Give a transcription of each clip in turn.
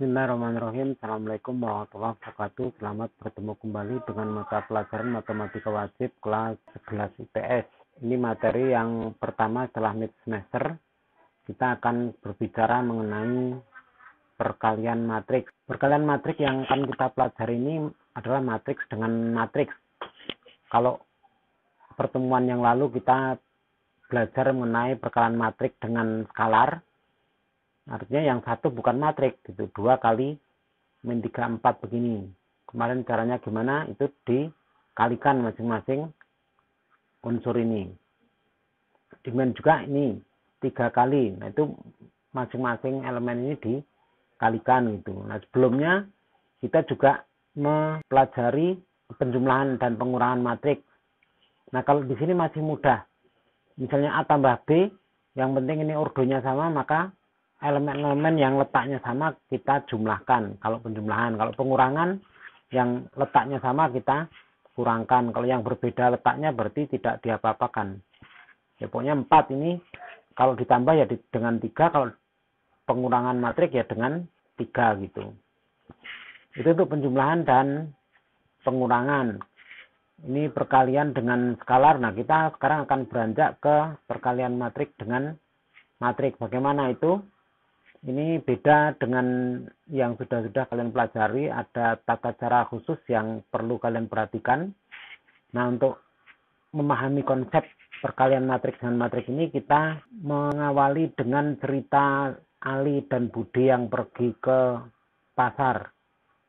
Bismillahirrahmanirrahim. Assalamualaikum warahmatullahi wabarakatuh. Selamat bertemu kembali dengan mata pelajaran matematika wajib kelas 11 IPS. Ini materi yang pertama setelah mid semester. Kita akan berbicara mengenai perkalian matriks. Perkalian matriks yang akan kita pelajari ini adalah matriks dengan matriks. Kalau pertemuan yang lalu kita belajar mengenai perkalian matriks dengan skalar, artinya yang satu bukan matriks, itu 2 kali min 3, 4 begini. Kemarin caranya gimana? Itu dikalikan masing-masing unsur ini. Demikian juga ini 3 kali. Nah, itu masing-masing elemen ini dikalikan gitu. Nah, sebelumnya kita juga mempelajari penjumlahan dan pengurangan matriks. Nah, kalau di sini masih mudah. Misalnya A tambah B, yang penting ini ordonya sama, maka elemen-elemen yang letaknya sama kita jumlahkan. Kalau penjumlahan, kalau pengurangan yang letaknya sama kita kurangkan. Kalau yang berbeda letaknya berarti tidak diapa-apakan. Ya pokoknya 4 ini kalau ditambah ya dengan 3, kalau pengurangan matriks ya dengan 3 gitu. Itu untuk penjumlahan dan pengurangan. Ini perkalian dengan skalar. Nah, kita sekarang akan beranjak ke perkalian matriks dengan matriks. Bagaimana itu? Ini beda dengan yang sudah kalian pelajari, ada tata cara khusus yang perlu kalian perhatikan. Nah, untuk memahami konsep perkalian matriks dengan matriks ini, kita mengawali dengan cerita Ali dan Budi yang pergi ke pasar,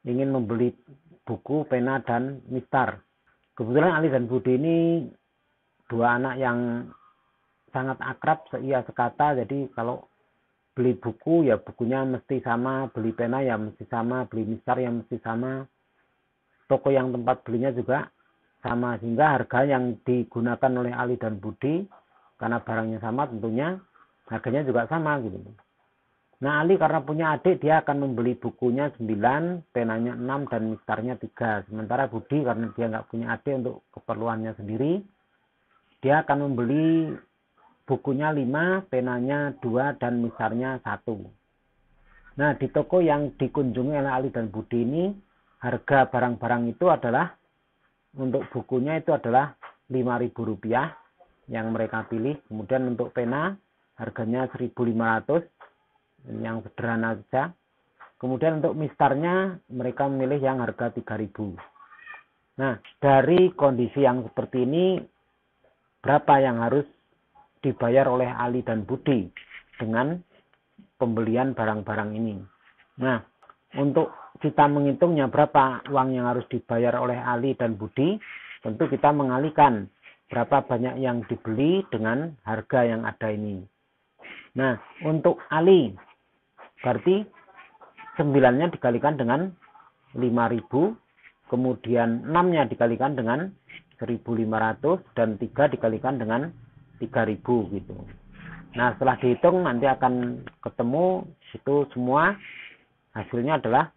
ingin membeli buku, pena, dan mistar. Kebetulan Ali dan Budi ini dua anak yang sangat akrab, seia sekata, jadi kalau beli buku ya bukunya mesti sama, beli pena ya mesti sama, beli mistar ya mesti sama, toko yang tempat belinya juga sama, sehingga harga yang digunakan oleh Ali dan Budi karena barangnya sama tentunya harganya juga sama gitu. Nah, Ali karena punya adik, dia akan membeli bukunya 9, penanya 6, dan mistarnya 3. Sementara Budi karena dia nggak punya adik untuk keperluannya sendiri, dia akan membeli bukunya 5, penanya 2, dan mistarnya 1. Nah, di toko yang dikunjungi oleh Ali dan Budi ini, harga barang-barang itu adalah, untuk bukunya itu adalah Rp5.000 yang mereka pilih. Kemudian untuk pena, harganya Rp1.500, yang sederhana saja. Kemudian untuk mistarnya, mereka memilih yang harga Rp3.000. Nah, dari kondisi yang seperti ini, berapa yang harus dibayar oleh Ali dan Budi dengan pembelian barang-barang ini. Nah, untuk kita menghitungnya berapa uang yang harus dibayar oleh Ali dan Budi, tentu kita mengalihkan berapa banyak yang dibeli dengan harga yang ada ini. Nah, untuk Ali, berarti 9-nya dikalikan dengan 5.000, kemudian 6-nya dikalikan dengan 1.500, dan 3 dikalikan dengan 3.000 gitu. Nah, setelah dihitung nanti akan ketemu itu semua hasilnya adalah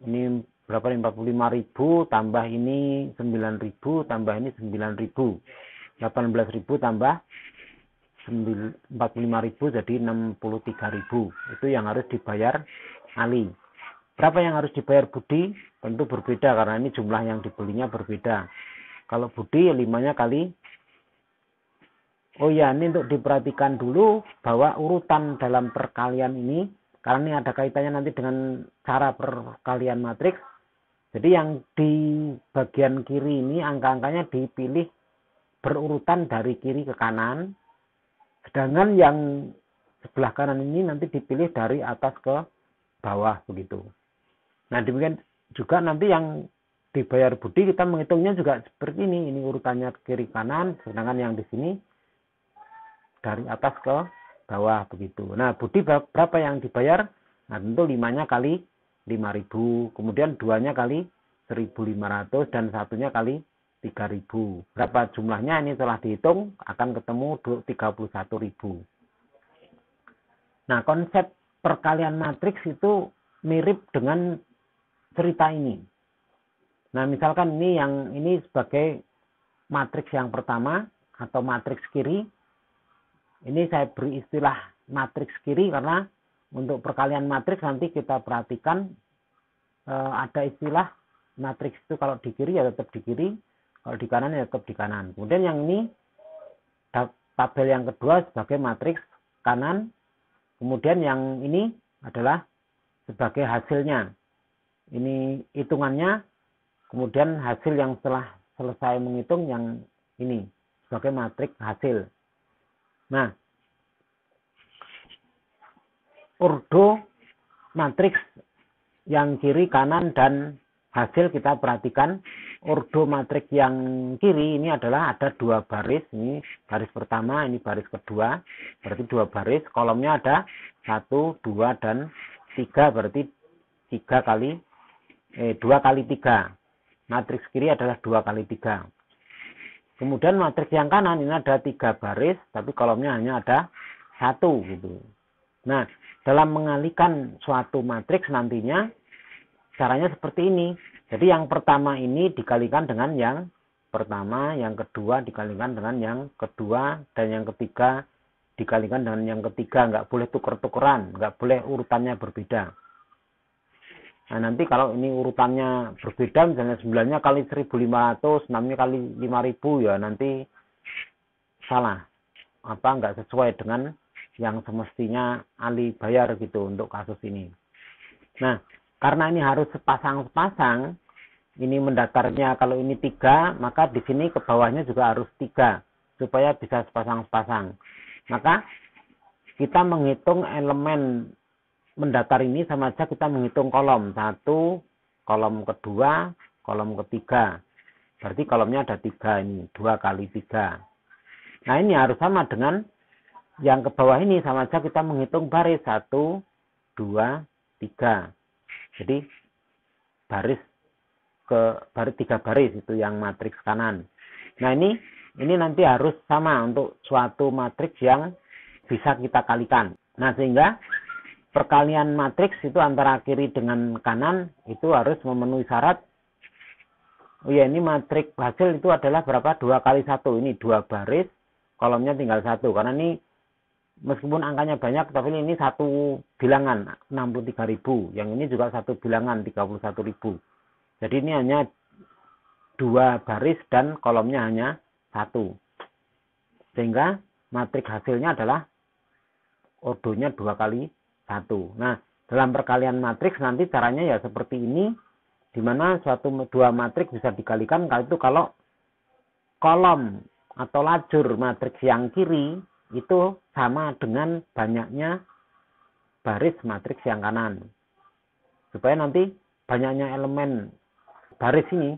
ini berapa, 45.000 tambah ini 9.000 tambah ini 9.000, 18.000 tambah 45.000 jadi 63.000. Itu yang harus dibayar Ali. Berapa yang harus dibayar Budi? Tentu berbeda karena ini jumlah yang dibelinya berbeda. Kalau Budi 5-nya kali. Oh ya, ini untuk diperhatikan dulu bahwa urutan dalam perkalian ini, karena ini ada kaitannya nanti dengan cara perkalian matriks. Jadi yang di bagian kiri ini angka-angkanya dipilih berurutan dari kiri ke kanan. Sedangkan yang sebelah kanan ini nanti dipilih dari atas ke bawah begitu. Nah, demikian juga nanti yang dibayar Budi kita menghitungnya juga seperti ini. Ini urutannya kiri kanan, sedangkan yang di sini dari atas ke bawah begitu. Nah, Budi berapa yang dibayar? Nah, tentu 5-nya kali 5.000, kemudian 2-nya kali 1.500, dan 1-nya kali 3.000. Berapa jumlahnya ini setelah dihitung akan ketemu 31.000. Nah, konsep perkalian matriks itu mirip dengan cerita ini. Nah, misalkan ini sebagai matriks yang pertama atau matriks kiri. Ini saya beri istilah matriks kiri karena untuk perkalian matriks nanti kita perhatikan ada istilah matriks itu kalau di kiri ya tetap di kiri, kalau di kanan ya tetap di kanan. Kemudian yang ini tabel yang kedua sebagai matriks kanan, kemudian yang ini adalah sebagai hasilnya. Ini hitungannya, kemudian hasil yang setelah selesai menghitung yang ini sebagai matriks hasil. Nah, ordo matriks yang kiri, kanan, dan hasil kita perhatikan. Ordo matriks yang kiri ini adalah ada dua baris. Ini baris pertama, ini baris kedua. Berarti dua baris. Kolomnya ada 1, 2, dan 3. Berarti 2 kali 3. Matriks kiri adalah 2 kali 3. Kemudian matriks yang kanan ini ada 3 baris, tapi kolomnya hanya ada 1 gitu. Nah, dalam mengalihkan suatu matriks nantinya caranya seperti ini. Jadi yang pertama ini dikalikan dengan yang pertama, yang kedua dikalikan dengan yang kedua, dan yang ketiga dikalikan dengan yang ketiga. Nggak boleh tuker-tukeran, nggak boleh urutannya berbeda. Nah, nanti kalau ini urutannya berbeda, misalnya 9-nya kali 1.500, 6-nya kali 5.000, ya nanti salah. Nggak sesuai dengan yang semestinya Ali bayar gitu untuk kasus ini. Nah, karena ini harus sepasang-sepasang, ini mendatarnya kalau ini 3, maka di sini ke bawahnya juga harus 3, supaya bisa sepasang-sepasang. Maka kita menghitung elemen mendatar ini sama saja kita menghitung kolom 1, kolom kedua, kolom ketiga. Berarti kolomnya ada 3 ini, 2 kali 3. Nah, ini harus sama dengan yang ke bawah ini, sama saja kita menghitung baris 1, 2, 3. Jadi baris 3 baris itu yang matriks kanan. Nah, ini nanti harus sama untuk suatu matriks yang bisa kita kalikan. Nah, sehingga perkalian matriks itu antara kiri dengan kanan itu harus memenuhi syarat. Oh ya, ini matriks hasil itu adalah berapa? 2 kali 1. Ini 2 baris, kolomnya tinggal 1. Karena ini meskipun angkanya banyak, tapi ini satu bilangan 63.000. Yang ini juga satu bilangan 31.000. Jadi ini hanya 2 baris dan kolomnya hanya 1. Sehingga matriks hasilnya adalah ordonya 2 kali 1. Nah, dalam perkalian matriks nanti caranya ya seperti ini, di mana suatu 2 matriks bisa dikalikan kalau kolom atau lajur matriks yang kiri itu sama dengan banyaknya baris matriks yang kanan. Supaya nanti banyaknya elemen baris ini,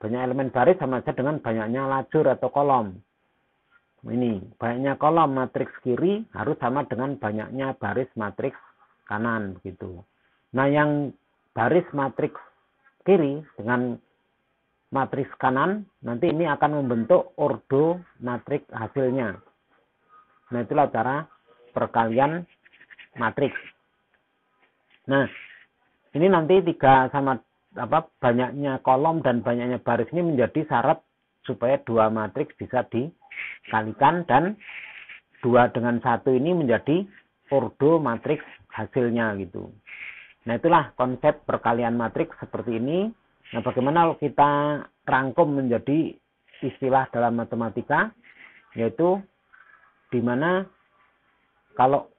banyak elemen baris sama saja dengan banyaknya lajur atau kolom. Ini, banyaknya kolom matriks kiri harus sama dengan banyaknya baris matriks kanan gitu. Nah, yang baris matriks kiri dengan matriks kanan nanti ini akan membentuk ordo matriks hasilnya. Nah, itulah cara perkalian matriks. Nah, ini nanti banyaknya kolom dan banyaknya baris ini menjadi syarat supaya 2 matriks bisa dikalikan, dan 2 dengan 1 ini menjadi ordo matriks hasilnya gitu. Nah, itulah konsep perkalian matriks seperti ini. Nah, bagaimana kita rangkum menjadi istilah dalam matematika, yaitu di mana kalau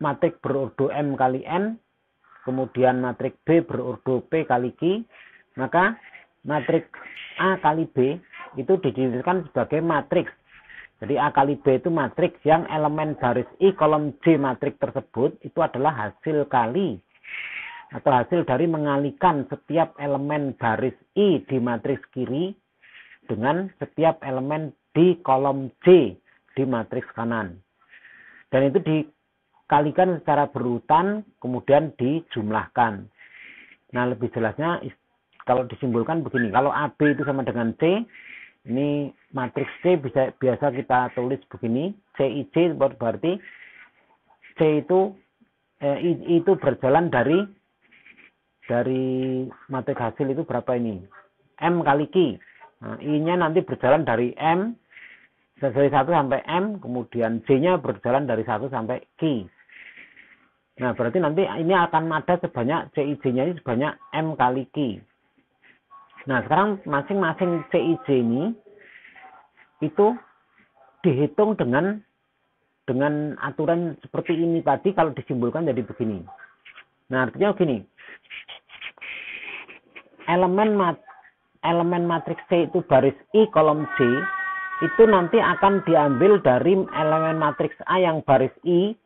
matriks berordo M kali N, kemudian matriks B berordo P kali Q, maka matriks A kali B itu didefinisikan sebagai matriks. Jadi A kali B itu matriks yang elemen baris I kolom J matriks tersebut itu adalah hasil kali atau hasil dari mengalihkan setiap elemen baris I di matriks kiri dengan setiap elemen di kolom J di matriks kanan. Dan itu dikalikan secara berurutan, kemudian dijumlahkan. Nah, lebih jelasnya kalau disimpulkan begini. Kalau AB itu sama dengan C, ini matriks C biasa kita tulis begini. CIJ berarti C itu berjalan dari matriks hasil itu berapa ini? M kali Q. Nah, I-nya nanti berjalan dari M dari 1 sampai M, kemudian J-nya berjalan dari 1 sampai Q. Nah, berarti nanti ini akan ada sebanyak CIJ-nya ini sebanyak M kali Q. Nah, sekarang masing-masing CIJ ini itu dihitung dengan aturan seperti ini tadi kalau disimbolkan jadi begini. Nah, artinya begini. Elemen matriks C itu baris I kolom J itu nanti akan diambil dari elemen matriks A yang baris I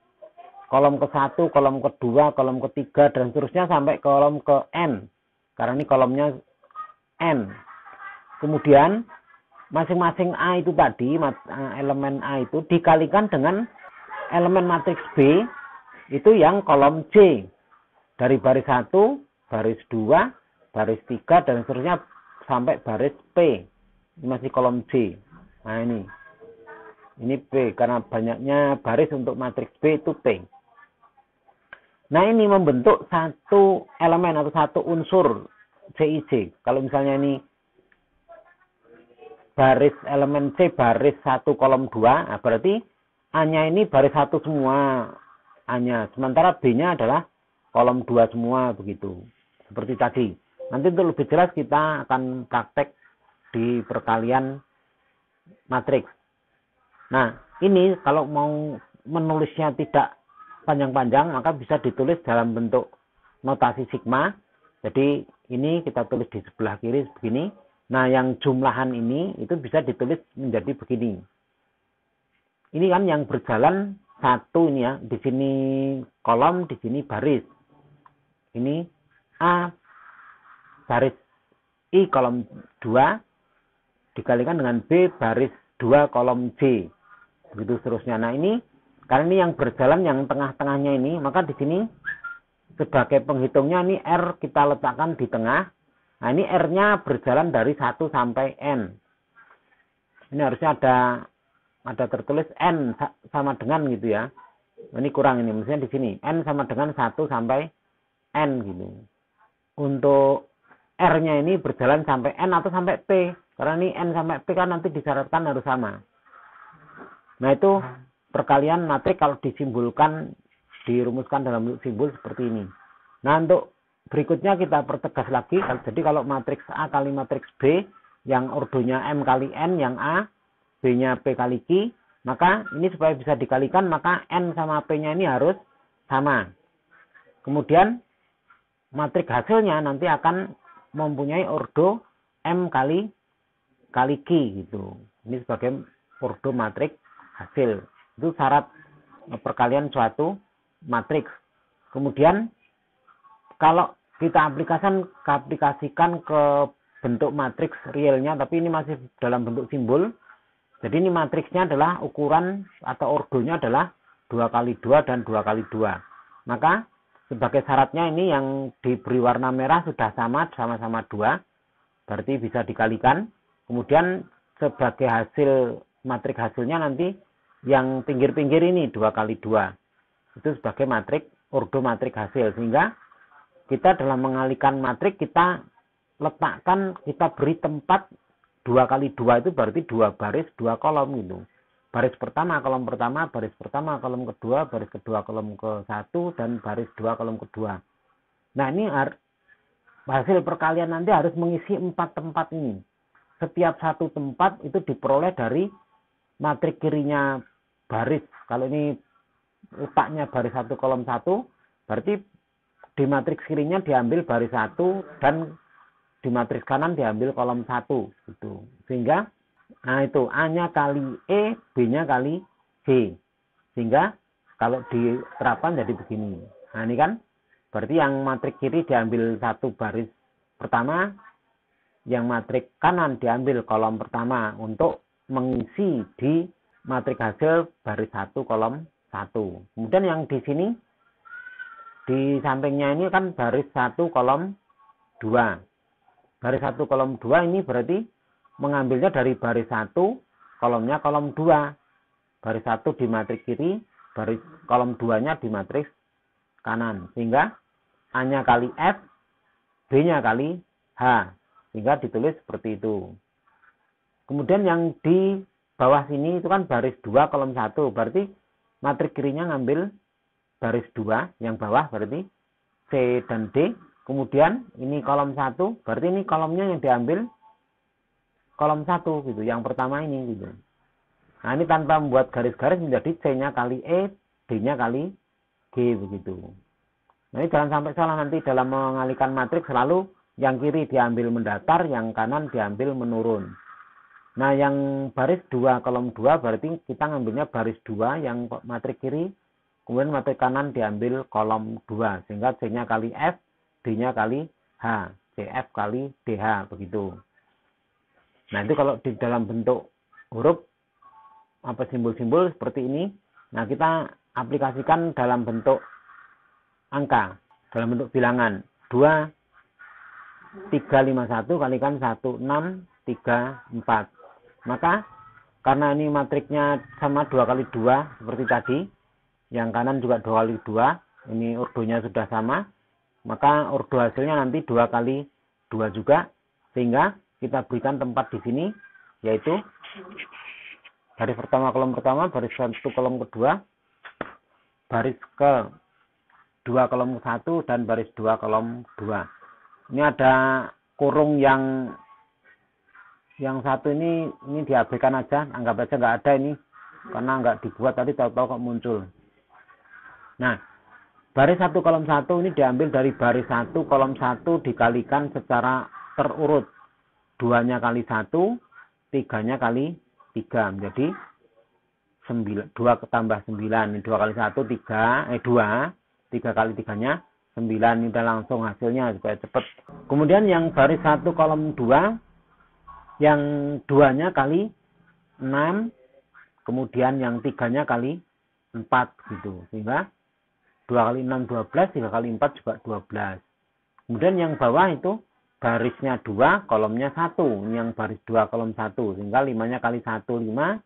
kolom ke-1, kolom ke-2, kolom ke-3 dan seterusnya sampai kolom ke N. Karena ini kolomnya N. Kemudian masing-masing A itu tadi, elemen A itu dikalikan dengan elemen matriks B itu yang kolom J. Dari baris 1, baris 2, baris 3 dan seterusnya sampai baris P. Ini masih kolom J. Nah ini P karena banyaknya baris untuk matriks B itu P. Nah, ini membentuk satu elemen atau satu unsur CIJ. Kalau misalnya ini baris elemen C baris 1 kolom 2, nah berarti A-nya ini baris 1 semua A-nya. Sementara B-nya adalah kolom 2 semua begitu. Seperti tadi. Nanti untuk lebih jelas kita akan praktek di perkalian matriks. Nah, ini kalau mau menulisnya tidak panjang-panjang maka bisa ditulis dalam bentuk notasi sigma. Jadi ini kita tulis di sebelah kiri begini. Nah, yang jumlahan ini itu bisa ditulis menjadi begini. Ini kan yang berjalan satu ini ya. Di sini kolom, di sini baris. Ini A baris I kolom 2 dikalikan dengan B baris 2 kolom J. Begitu seterusnya. Nah, ini karena ini yang berjalan yang tengah-tengahnya ini, maka di sini sebagai penghitungnya ini R kita letakkan di tengah. Nah, ini R-nya berjalan dari 1 sampai N. Ini harusnya ada tertulis N sama dengan gitu ya. Ini kurang ini, misalnya di sini N sama dengan 1 sampai N gitu. Untuk R-nya ini berjalan sampai N atau sampai P. Karena ini N sampai P kan nanti disyaratkan harus sama. Nah, itu perkalian matrik kalau disimbolkan, dirumuskan dalam bentuk simbol seperti ini. Nah, untuk berikutnya kita pertegas lagi. Jadi kalau matriks A kali matriks B, yang ordonya M kali N, yang A, B-nya P kali Q, maka ini supaya bisa dikalikan, maka N sama P-nya ini harus sama. Kemudian matriks hasilnya nanti akan mempunyai ordo M kali Q gitu. Ini sebagai ordo matriks hasil. Itu syarat perkalian suatu matriks. Kemudian kalau kita aplikasikan ke bentuk matriks realnya, tapi ini masih dalam bentuk simbol. Jadi ini matriksnya adalah ukuran atau ordonya adalah 2 kali 2 dan 2 kali 2. Maka sebagai syaratnya ini yang diberi warna merah sudah sama-sama 2. Berarti bisa dikalikan. Kemudian sebagai hasil matriks hasilnya nanti yang pinggir-pinggir ini 2 kali 2. Itu sebagai matriks, ordo matriks hasil. Sehingga kita dalam mengalihkan matriks kita letakkan, kita beri tempat 2 kali 2 itu berarti 2 baris 2 kolom gitu. Baris pertama kolom pertama, baris pertama kolom kedua, baris kedua kolom ke-1 dan baris 2 kolom kedua. Nah, ini hasil perkalian nanti harus mengisi 4 tempat ini. Setiap satu tempat itu diperoleh dari matriks kirinya baris. Kalau ini letaknya baris 1 kolom 1, berarti di matriks kirinya diambil baris 1 dan di matriks kanan diambil kolom 1 gitu. Sehingga nah itu A-nya kali E, B-nya kali C. Sehingga kalau diterapkan jadi begini. Nah, ini kan berarti yang matriks kiri diambil 1 baris pertama, yang matriks kanan diambil kolom pertama untuk mengisi di matriks hasil baris 1 kolom 1. Kemudian yang di sini di sampingnya ini kan baris 1 kolom 2. Baris 1 kolom 2 ini berarti mengambilnya dari baris 1, kolomnya kolom 2. Baris 1 di matriks kiri, baris kolom 2-nya di matriks kanan. Sehingga A-nya kali F, B-nya kali H. Sehingga ditulis seperti itu. Kemudian yang di bawah sini itu kan baris 2 kolom 1. Berarti matriks kirinya ngambil baris 2 yang bawah berarti C dan D. Kemudian ini kolom 1, berarti ini kolomnya yang diambil kolom 1 gitu, yang pertama ini gitu. Nah, ini tanpa membuat garis-garis menjadi C-nya kali E, D-nya kali G begitu. Nah, ini jangan sampai salah nanti dalam mengalihkan matriks, selalu yang kiri diambil mendatar, yang kanan diambil menurun. Nah, yang baris 2 kolom 2 berarti kita ngambilnya baris 2 yang matrik kiri, kemudian matrik kanan diambil kolom 2, sehingga C-nya kali F, D-nya kali H, CF kali DH begitu. Nah, itu kalau di dalam bentuk huruf apa simbol-simbol seperti ini, nah kita aplikasikan dalam bentuk angka, dalam bentuk bilangan 2 351 kalikan 1 6 3 4. Maka karena ini matriknya sama 2 kali 2 seperti tadi, yang kanan juga 2 kali 2, ini urdonya sudah sama, maka urdo hasilnya nanti 2 kali 2 juga, sehingga kita berikan tempat di sini, yaitu baris pertama kolom pertama, baris 1 kolom kedua, baris ke 2 kolom 1, dan baris 2 kolom 2. Ini ada kurung yang satu ini diabaikan aja, anggap aja nggak ada ini, karena nggak dibuat tadi, tahu-tahu kok muncul. Nah, baris 1 kolom 1 ini diambil dari baris 1 kolom 1 dikalikan secara terurut. 2-nya kali 1, 3-nya kali 3. Menjadi 9. 2 tambah 9. 2 kali 1, 2. 3 kali 3-nya 9. Ini udah langsung hasilnya supaya cepat. Kemudian yang baris 1 kolom 2, yang 2-nya kali 6. Kemudian yang 3-nya kali 4 gitu. Sehingga 2 kali 6 12, 3 kali 4 juga 12. Kemudian yang bawah itu barisnya 2, kolomnya 1. Ini yang baris 2 kolom 1. Sehingga 5-nya kali 1 5,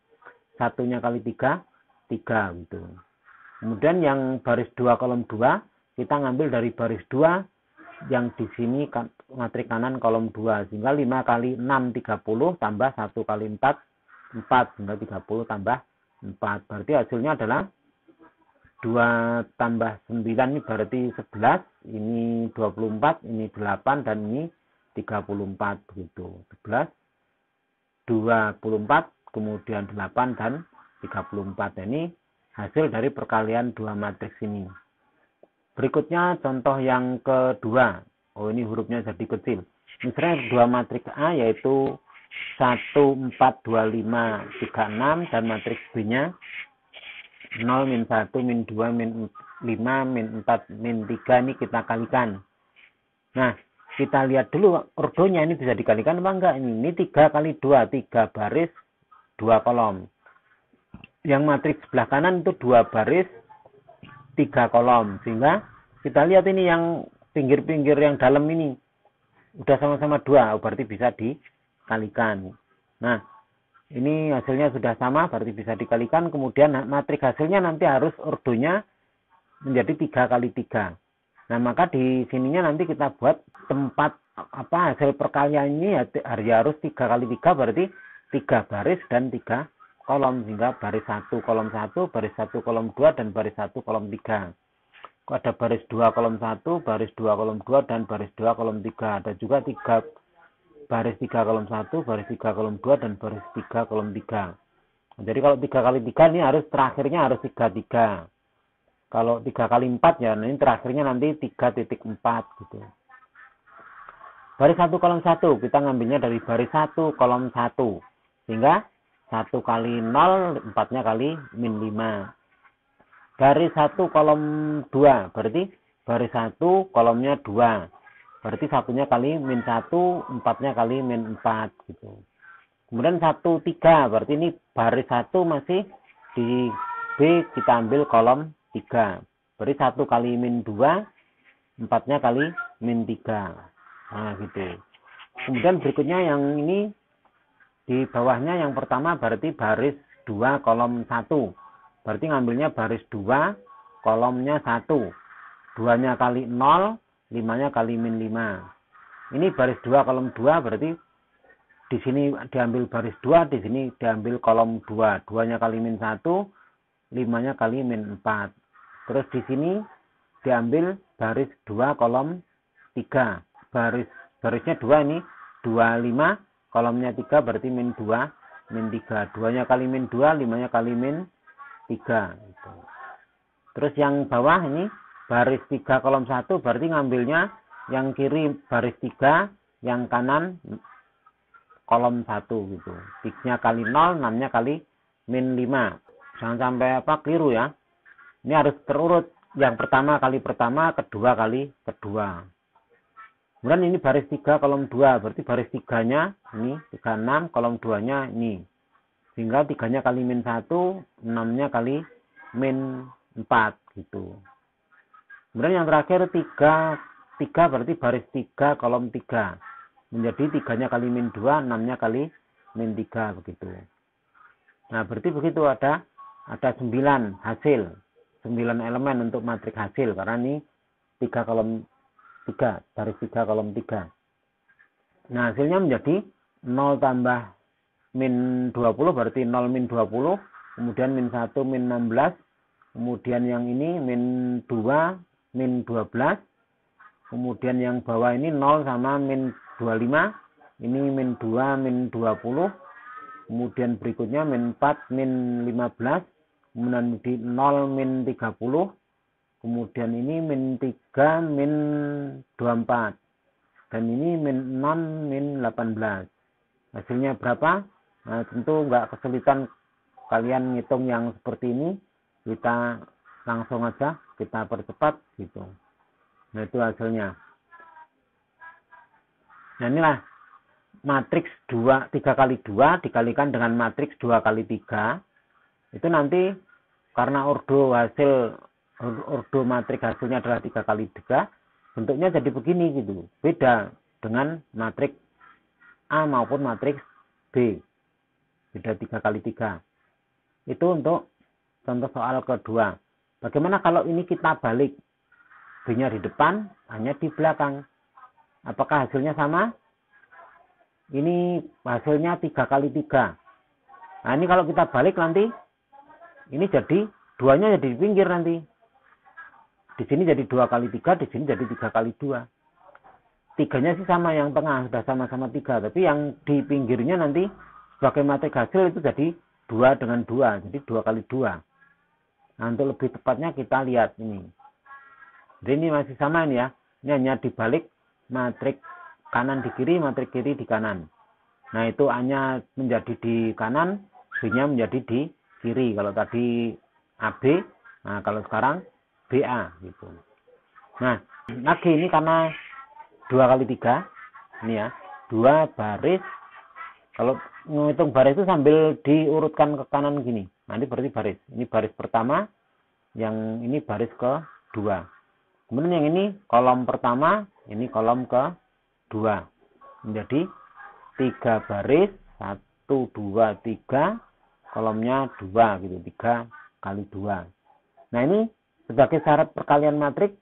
1-nya kali 3 3 gitu. Kemudian yang baris 2 kolom 2 kita ngambil dari baris 2 yang di sini matrik kanan kolom 2. Sehingga 5 kali 6 30 tambah 1 kali 4 4, sehingga 30 tambah 4. Berarti hasilnya adalah 2 tambah 9 ini berarti 11, ini 24, ini 8, dan ini 34 begitu. 11, 24, kemudian 8 dan 34. Ini hasil dari perkalian 2 matriks ini. Berikutnya contoh yang kedua. Oh, ini hurufnya jadi kecil. Misalnya 2 matriks A yaitu 1 4 2 5 3 6, dan matriks B-nya 0, min 1, min 2, min 5, min 4, min 3 ini kita kalikan. Nah, kita lihat dulu ordonya ini bisa dikalikan apa enggak. Ini 3 kali 2, 3 baris, 2 kolom. Yang matriks sebelah kanan itu 2 baris, 3 kolom. Sehingga kita lihat ini yang pinggir-pinggir yang dalam ini udah sama-sama 2, berarti bisa dikalikan. Nah, ini hasilnya sudah sama, berarti bisa dikalikan. Kemudian matriks hasilnya nanti harus ordonya menjadi 3 kali 3. Nah, maka di sininya nanti kita buat tempat hasil perkalian ini harus 3 kali 3, berarti 3 baris dan 3 kolom. Sehingga baris 1 kolom 1, baris 1 kolom 2, dan baris 1 kolom 3. Ada baris 2 kolom 1, baris 2 kolom 2, dan baris 2 kolom 3. Ada juga 3 baris 3 kolom 1, baris 3 kolom 2, dan baris 3 kolom 3. Jadi kalau 3 kali 3 ini harus terakhirnya harus 3 3. Kalau 3 kali 4 ya, ini terakhirnya nanti 3.4 gitu. Baris 1 kolom 1 kita ngambilnya dari baris 1 kolom 1. Sehingga 1 kali 0, 4-nya kali min 5. Baris 1 kolom 2 berarti baris 1 kolomnya 2. Berarti 1-nya kali min 1, 4-nya kali min 4 gitu. Kemudian 1 3 berarti ini baris 1 masih di B, kita ambil kolom 3. Berarti 1 kali min 2, 4-nya kali min 3. Nah gitu. Kemudian berikutnya yang ini di bawahnya yang pertama berarti baris 2 kolom 1. Berarti ngambilnya baris 2, kolomnya 1. 2-nya kali 0, 5-nya kali min 5. Ini baris 2 kolom 2 berarti di sini diambil baris 2, di sini diambil kolom 2. 2-nya kali min 1, 5-nya kali min 4. Terus di sini diambil baris 2 kolom 3. Barisnya 2 ini 25, kolomnya 3 berarti min 2, min 3. 2-nya kali min 2, 5-nya kali min 3. Gitu. Terus yang bawah ini baris 3 kolom 1 berarti ngambilnya yang kiri baris 3, yang kanan kolom 1 gitu. 6-nya kali 0, 6-nya kali min 5. Jangan sampai keliru ya. Ini harus terurut. Yang pertama kali pertama, kedua kali kedua. Kemudian ini baris 3 kolom 2. Berarti baris 3-nya ini 36, kolom 2-nya ini. Sehingga 3-nya kali min 1, 6-nya kali min 4 gitu. Kemudian yang terakhir 3 berarti baris 3 kolom 3. Menjadi 3-nya kali min 2, 6-nya kali min 3 begitu. Nah, berarti begitu ada 9 hasil. 9 elemen untuk matriks hasil karena ini 3 kolom 3, baris 3 kolom 3. Nah, hasilnya menjadi 0 tambah min 20 berarti 0 min 20, kemudian min 1 min 16, kemudian yang ini min 2 min 12, kemudian yang bawah ini 0 sama min 25, ini min 2 min 20, kemudian berikutnya min 4 min 15, kemudian di 0 min 30, kemudian ini min 3 min 24, dan ini min 6 min 18. Hasilnya berapa? Nah, tentu nggak kesulitan kalian ngitung yang seperti ini, kita langsung aja kita percepat gitu. Nah, itu hasilnya. Nah, inilah matriks 3 kali 2 dikalikan dengan matriks 2 kali 3. Itu nanti karena ordo matriks hasilnya adalah 3 kali 3, bentuknya jadi begini gitu. Beda dengan matriks A maupun matriks B. Beda 3 kali 3. Itu untuk contoh soal kedua. Bagaimana kalau ini kita balik? B-nya di depan, A-nya di belakang. Apakah hasilnya sama? Ini hasilnya 3 kali 3. Nah, ini kalau kita balik nanti, ini jadi 2-nya jadi di pinggir nanti. Di sini jadi 2 kali 3, di sini jadi 3 kali 2. 3-nya sih sama, yang tengah sudah sama-sama 3. Tapi yang di pinggirnya nanti sebagai matriks hasil itu jadi 2 dengan 2. Jadi 2 kali 2. Nah, untuk lebih tepatnya kita lihat ini. Jadi ini masih sama ini ya. Ini hanya dibalik matriks kanan di kiri, matriks kiri di kanan. Nah, itu A-nya menjadi di kanan, B-nya menjadi di kiri. Kalau tadi AB, nah kalau sekarang BA gitu. Nah, lagi ini karena 2 kali 3, ini ya, 2 baris. Kalau menghitung baris itu sambil diurutkan ke kanan gini. Nanti berarti baris. Ini baris pertama, yang ini baris kedua. Kemudian yang ini kolom pertama, ini kolom kedua. Menjadi 3 baris, 1, 2, 3, kolomnya 2 gitu, 3 kali 2. Nah, ini sebagai syarat perkalian matriks,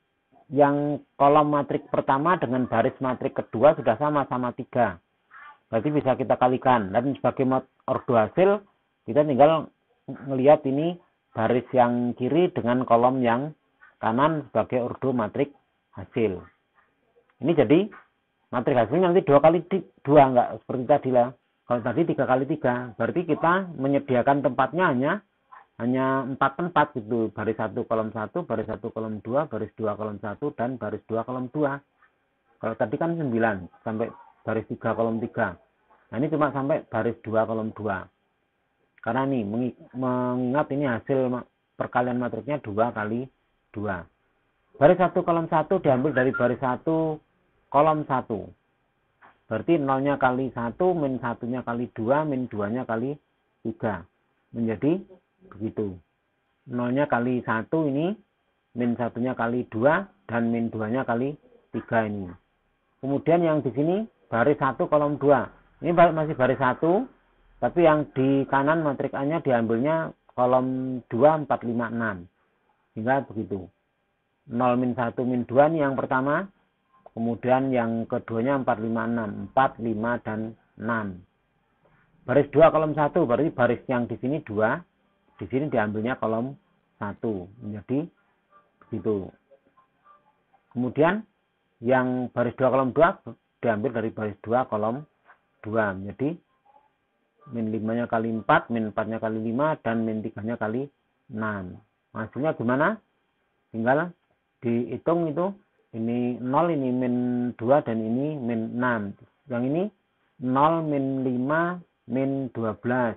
yang kolom matriks pertama dengan baris matriks kedua sudah sama-sama 3. Berarti bisa kita kalikan. Dan sebagai ordo hasil, kita tinggal melihat ini baris yang kiri dengan kolom yang kanan sebagai ordo matriks hasil. Ini jadi matriks hasilnya nanti 2 kali 2, enggak seperti tadi lah. Kalau tadi 3 kali 3, berarti kita menyediakan tempatnya hanya 4 tempat gitu. Baris 1 kolom 1, baris 1 kolom 2, baris 2 kolom 1, dan baris 2 kolom 2. Kalau tadi kan 9 sampai baris 3 kolom 3. Nah, ini cuma sampai baris 2 kolom 2. Karena ini mengingat ini hasil perkalian matriksnya 2 kali 2. Baris 1 kolom 1 diambil dari baris 1 kolom 1. Berarti 0-nya kali 1, min 1-nya kali 2, min 2-nya kali 3. Menjadi begitu. 0-nya kali 1 ini, min 1-nya kali 2, dan min 2-nya kali 3 ini. Kemudian yang di sini baris 1 kolom 2. Ini masih baris 1, tapi yang di kanan matriks A-nya diambilnya kolom 2, 4, 5, 6. Hingga begitu. 0, min 1, min 2 ini yang pertama. Kemudian yang keduanya 4, 5, 6. 4, 5, dan 6. Baris 2 kolom 1, berarti baris yang di sini 2. Di sini diambilnya kolom 1. Menjadi Gitu. Kemudian yang baris 2 kolom 2 diambil dari baris 2 kolom 2. Jadi min 5-nya kali 4, min 4-nya kali 5, dan min 3-nya kali 6. Hasilnya gimana? Tinggal dihitung itu. Ini 0, ini min 2, dan ini min 6. Yang ini 0, min 5, min 12.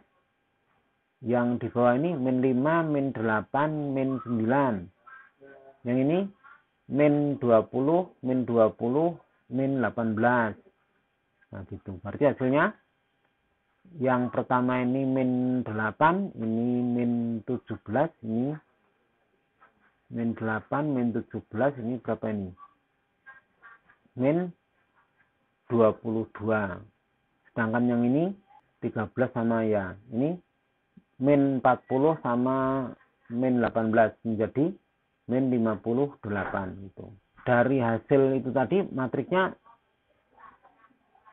Yang di bawah ini min 5, min 8, min 9. Yang ini min 20, min 20, min 18. Nah gitu. Berarti hasilnya yang pertama ini min 8, ini min 17, ini min 8, min 17, ini berapa ini? Min 22. Sedangkan yang ini 13 sama ya. Ini min 40 sama min 18 menjadi min 58 gitu. Dari hasil itu tadi matriksnya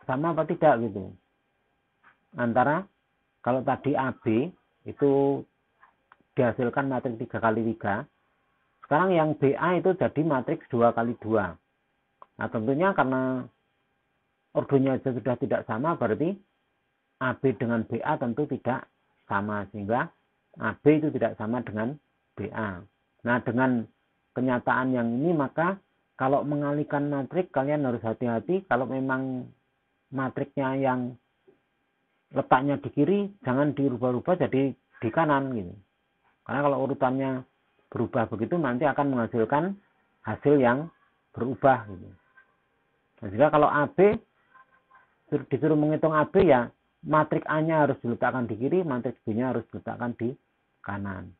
sama apa tidak gitu. Antara kalau tadi AB itu dihasilkan matriks 3 kali 3. Sekarang yang BA itu jadi matriks 2 kali 2. Nah tentunya karena ordonya aja sudah tidak sama, berarti AB dengan BA tentu tidak sama, sehingga AB itu tidak sama dengan BA. Nah dengan kenyataan yang ini, maka kalau mengalihkan matriks kalian harus hati-hati. Kalau memang matriksnya yang letaknya di kiri, jangan dirubah-rubah jadi di kanan gitu. Karena kalau urutannya berubah begitu nanti akan menghasilkan hasil yang berubah gitu. Nah, jika kalau AB disuruh menghitung AB, ya matriks A-nya harus diletakkan di kiri, matriks B-nya harus diletakkan di kanan.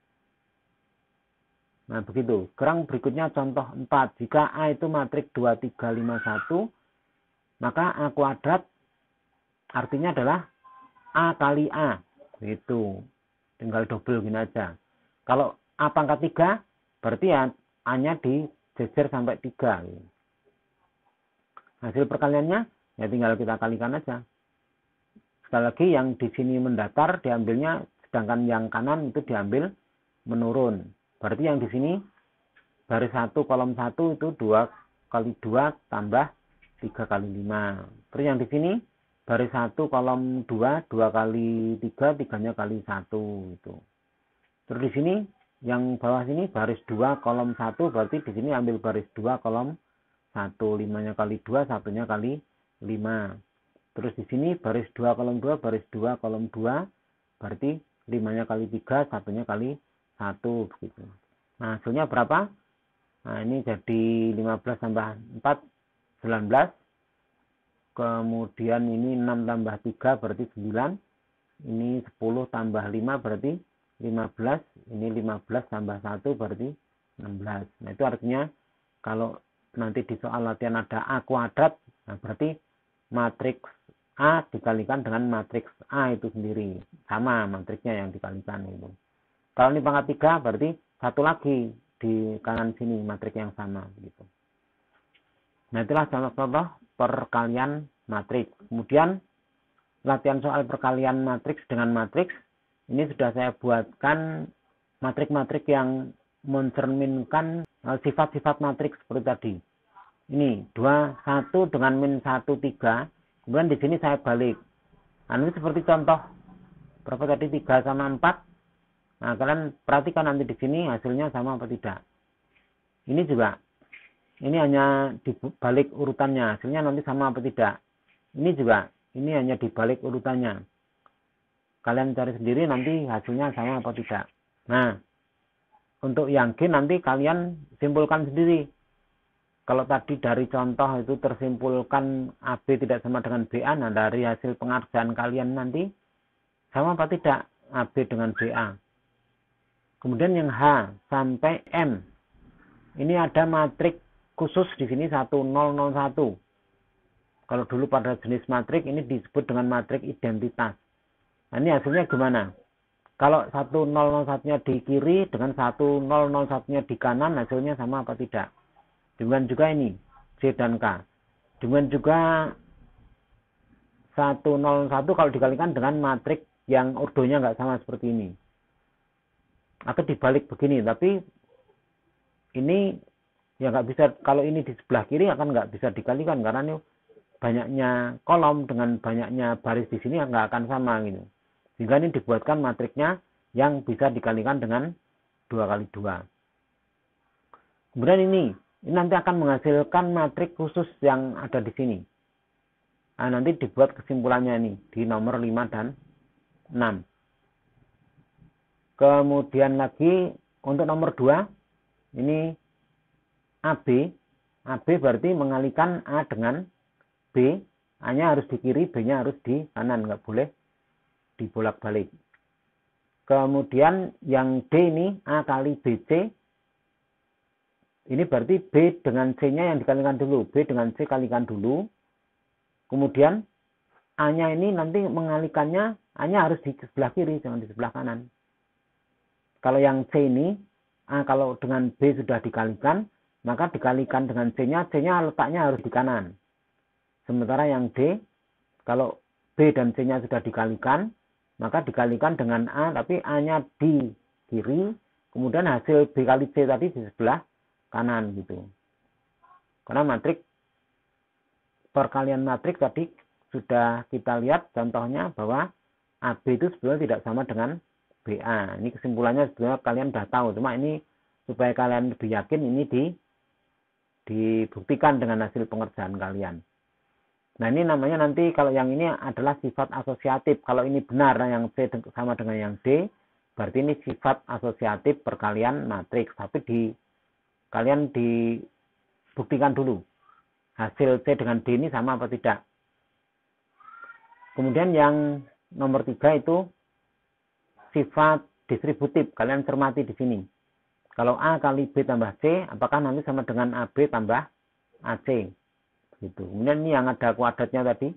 Nah begitu. Sekarang berikutnya contoh 4. Jika A itu matriks 2, 3, 5, 1, maka A kuadrat artinya adalah A kali A. Itu tinggal double gini aja. Kalau A pangkat 3, berarti ya A-nya dijejer sampai 3. Hasil perkaliannya ya tinggal kita kalikan aja. Sekali lagi yang di sini mendatar diambilnya, sedangkan yang kanan itu diambil menurun. Berarti yang di sini baris 1 kolom 1 itu 2 kali 2 tambah 3 kali 5. Terus yang di sini baris 1 kolom 2, 2 kali 3, 3-nya kali 1 itu. Terus di sini yang bawah sini baris 2 kolom 1, berarti di sini ambil baris 2 kolom 1, 5-nya kali 2, 1-nya kali 5. Terus di sini baris 2 kolom 2, baris 2 kolom 2, berarti 5-nya kali 3, 1-nya kali 1 begitu. Nah, hasilnya berapa? Nah, ini jadi 15 tambah 4, 19. Kemudian ini 6 tambah 3 berarti 9. Ini 10 tambah 5 berarti 15. Ini 15 tambah 1 berarti 16. Nah, itu artinya kalau nanti di soal latihan ada A kuadrat, nah berarti matriks A dikalikan dengan matriks A itu sendiri. Sama matriksnya yang dikalikan itu. Kalau ini pangkat 3 berarti satu lagi di kanan sini matriks yang sama gitu. Nah, itulah contoh-contoh perkalian matriks. Kemudian latihan soal perkalian matriks dengan matriks ini sudah saya buatkan matriks-matriks yang mencerminkan sifat-sifat matriks seperti tadi. Ini 2, 1 dengan min 1, 3. Kemudian di sini saya balik. Nah, ini seperti contoh berapa tadi, 3 sama 4. Nah, kalian perhatikan nanti di sini hasilnya sama apa tidak. Ini juga. Ini hanya dibalik urutannya. Hasilnya nanti sama apa tidak. Ini juga. Ini hanya dibalik urutannya. Kalian cari sendiri nanti hasilnya sama apa tidak. Nah, untuk yang G nanti kalian simpulkan sendiri. Kalau tadi dari contoh itu tersimpulkan AB tidak sama dengan BA. Nah, dari hasil pengerjaan kalian nanti sama apa tidak AB dengan BA. Kemudian yang H sampai M. Ini ada matriks khusus di sini 1001. Kalau dulu pada jenis matriks ini disebut dengan matriks identitas. Nah, ini hasilnya gimana? Kalau 1001-nya di kiri dengan 1001-nya di kanan, hasilnya sama apa tidak? Demikian juga ini C dan K. Demikian juga 101 kalau dikalikan dengan matriks yang ordonya nggak sama seperti ini. Atau dibalik begini, tapi ini ya nggak bisa, kalau ini di sebelah kiri akan nggak bisa dikalikan karena ini banyaknya kolom dengan banyaknya baris di sini nggak akan sama gitu. Sehingga ini dibuatkan matriksnya yang bisa dikalikan dengan 2 kali 2. Kemudian ini nanti akan menghasilkan matriks khusus yang ada di sini. Nah, nanti dibuat kesimpulannya ini di nomor 5 dan 6. Kemudian lagi untuk nomor 2 ini AB. AB berarti mengalikan A dengan B. A-nya harus di kiri, B-nya harus di kanan, nggak boleh dibolak-balik. Kemudian yang D ini A kali BC. Ini berarti B dengan C-nya yang dikalikan dulu. B dengan C kalikan dulu. Kemudian A-nya ini nanti mengalikannya, A-nya harus di sebelah kiri, jangan di sebelah kanan. Kalau yang C ini, A kalau dengan B sudah dikalikan, maka dikalikan dengan C-nya, C-nya letaknya harus di kanan. Sementara yang D, kalau B dan C-nya sudah dikalikan, maka dikalikan dengan A, tapi A-nya di kiri, kemudian hasil B kali C tadi di sebelah kanan gitu. Karena matriks, perkalian matriks tadi sudah kita lihat contohnya bahwa AB itu sebenarnya tidak sama dengan BA. Ini kesimpulannya sebenarnya kalian sudah tahu, cuma ini supaya kalian lebih yakin ini dibuktikan dengan hasil pengerjaan kalian. Nah, ini namanya nanti kalau yang ini adalah sifat asosiatif. Kalau ini benar yang C sama dengan yang D, berarti ini sifat asosiatif perkalian matriks. Tapi kalian dibuktikan dulu hasil C dengan D ini sama apa tidak. Kemudian yang nomor 3 itu sifat distributif. Kalian cermati di sini. Kalau A kali B tambah C, apakah nanti sama dengan AB tambah AC? Gitu. Kemudian ini yang ada kuadratnya tadi,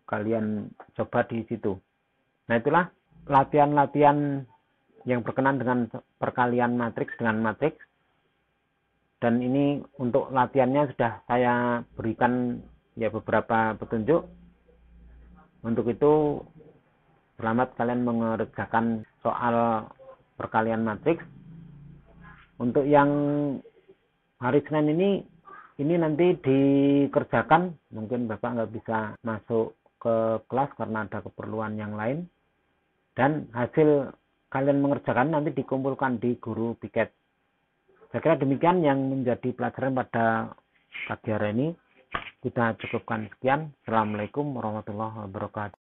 kalian coba di situ. Nah, itulah latihan-latihan yang berkenan dengan perkalian matriks dengan matriks. Dan ini untuk latihannya sudah saya berikan ya beberapa petunjuk. Untuk itu, selamat kalian mengerjakan soal perkalian matriks. Untuk yang hari Senin ini nanti dikerjakan, mungkin Bapak nggak bisa masuk ke kelas karena ada keperluan yang lain. Dan hasil kalian mengerjakan nanti dikumpulkan di guru piket. Saya kira demikian yang menjadi pelajaran pada pagi hari ini. Kita cukupkan sekian. Assalamualaikum warahmatullahi wabarakatuh.